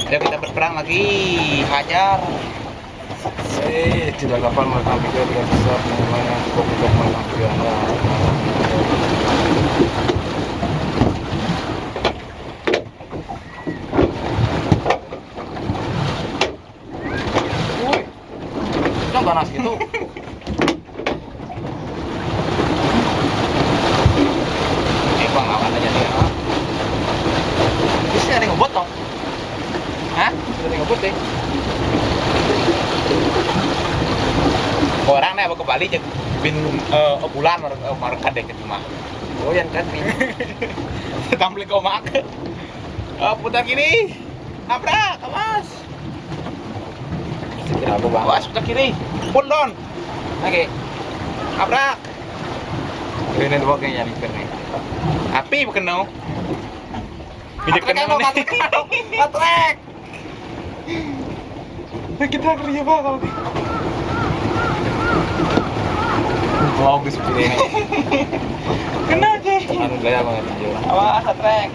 Ayo kita berperang lagi, hajar. Tidak dapat merekam video dengan besar mengenai untuk menang piala. Woi, itu ganas gitu. Bang lawan aja dia. Bisa ada ngebot toh? Hah? Ada ngebot deh. Orang nih ke Bali jeung bin bulan marka deh cuma. Oh yang kan ini. Tampil ke mak. Putar kiri. Nabrak, awas. Sekira aku bang. Awas putar kiri. Pun don. Oke. Nabrak. Ini dua kayaknya nih nih. Api bukan no. Bijak kenal nih. Atrek. Kita kerja apa kalau di? Wow, gus pilih. Kena aja. Anu gaya banget aja. Awas atrek.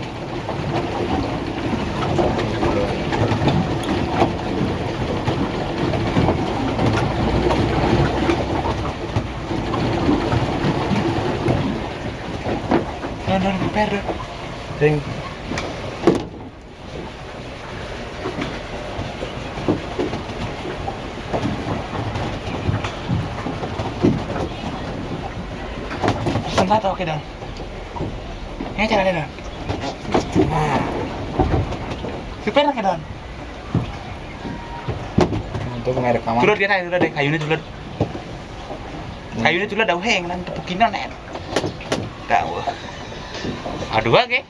Non per. Ding. Santai oke dong. Ini caranya dong. Nah. Super ke dong. Untuk ngerekaman. Sudah dia sudah deh kayunya sudah. Kayunya sudah dah heng nan tepukinan net. Tahu. Aduh ke.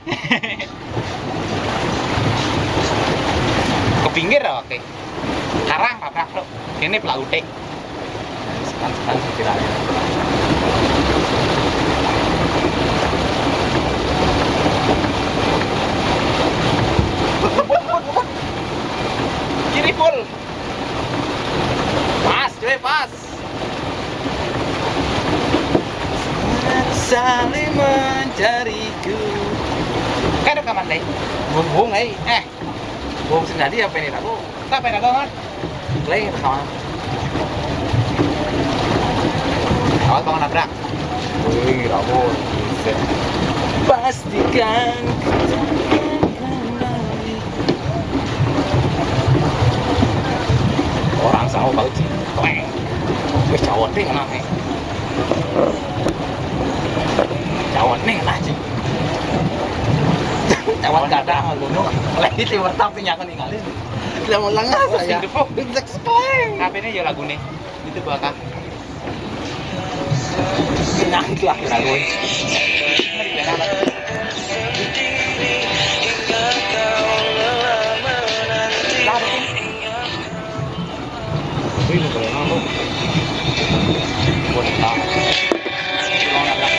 Ke pinggir oke. Karang tabrak bro. Ini pelaut tek. Sekan sekiranya. Kiri full. Pas, cuy, pas. Saling mencariku. Kan rekaman deh. Bung Bung sendiri apa ini aku? Tak pernah kan? Play rekaman. Awas bangun nabrak. Wih, rabun. Pastikan Orang sama kau sih. wis cawon ning enak nih. Cawon ning enak sih. Cawon kadang ngono. Lagi timur tapi nyakon ningali. Tidak mau lengah saya. Dek sekali. HP-ne ya lagune. Itu bakal. Nangis lah lagu. Mari benar. Wih, boleh nonton. Boleh tak? Tolong nabrak.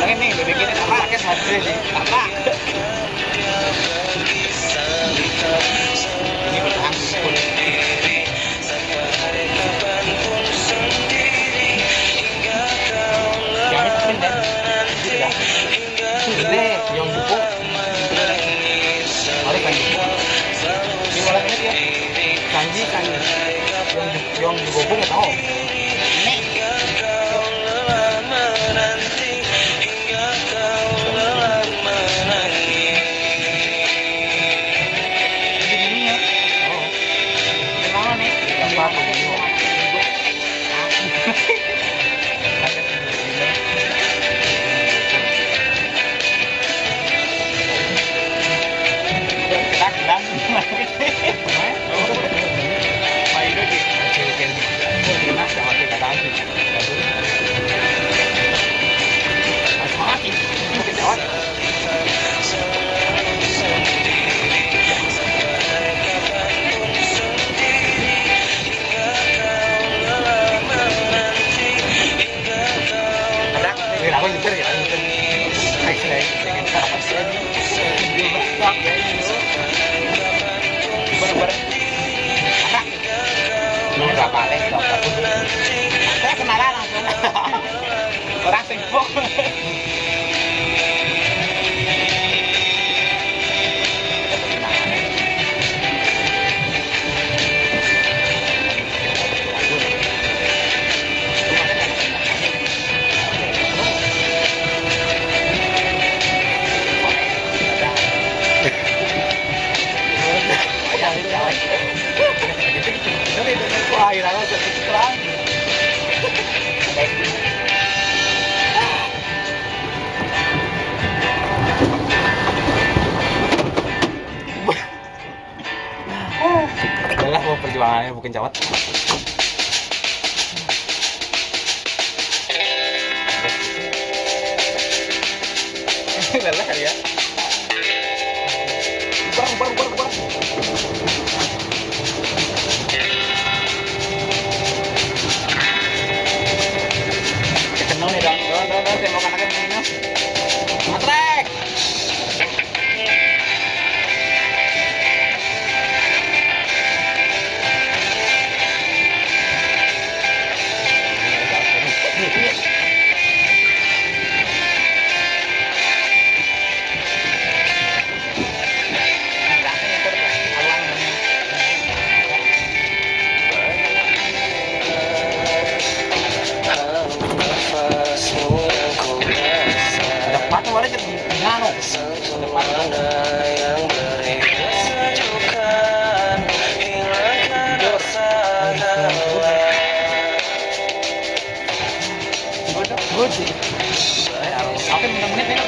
Ini dibikin apa? Pakai sate sih. Apa? Ini bertahan full. Yang itu pindah. Tidak. Ini yang buku. Mari kan buku. Ini malah ini dia. Kanji. Yang buku nggak tahu. Main lagi. Lu nggak paling dapat. Saya kenalan langsung. Orang sibuk. Wah, ini aku sedikit terang. Adalah mau perjuangannya bukan cawat. Lelah ya. Bang. Kecenang nih dong. Tembok anaknya begini. Matrek. Depan kemarin jadi ngano. Good. Apa menit-menit ini?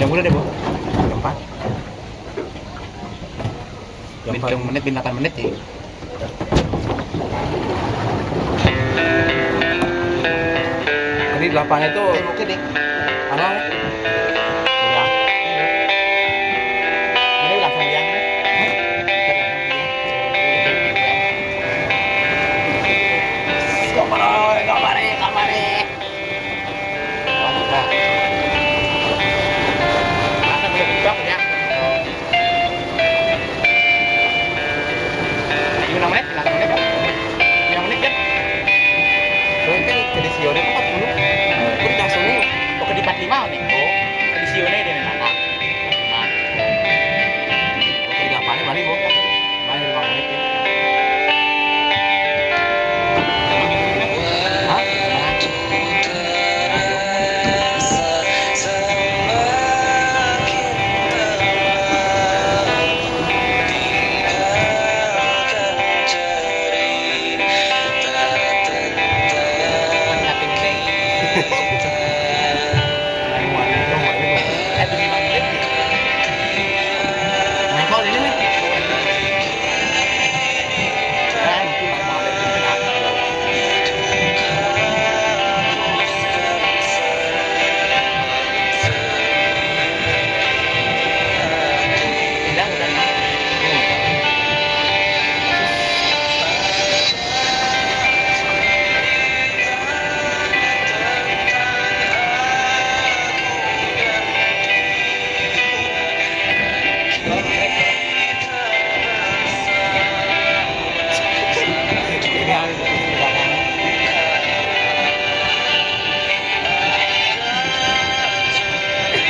Yang udah deh, Bu. Jam 4. Jam 4. Bintang menit, bintang menit ya. Ini 8 itu Oke deh. apa? Ya. Ini langsung yang nih. Kamare. Masa boleh buka ya? 5 menit, 5 menit. 5 menit kan? Soalnya kan ke disionya 40. Kun langsung nih, ke di 45 nih. Oh, ke disionya dia nih mana? 45. Oke, 8 balik, Bu. Balik 5 menit ya. Hah?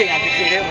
Yang kecil dia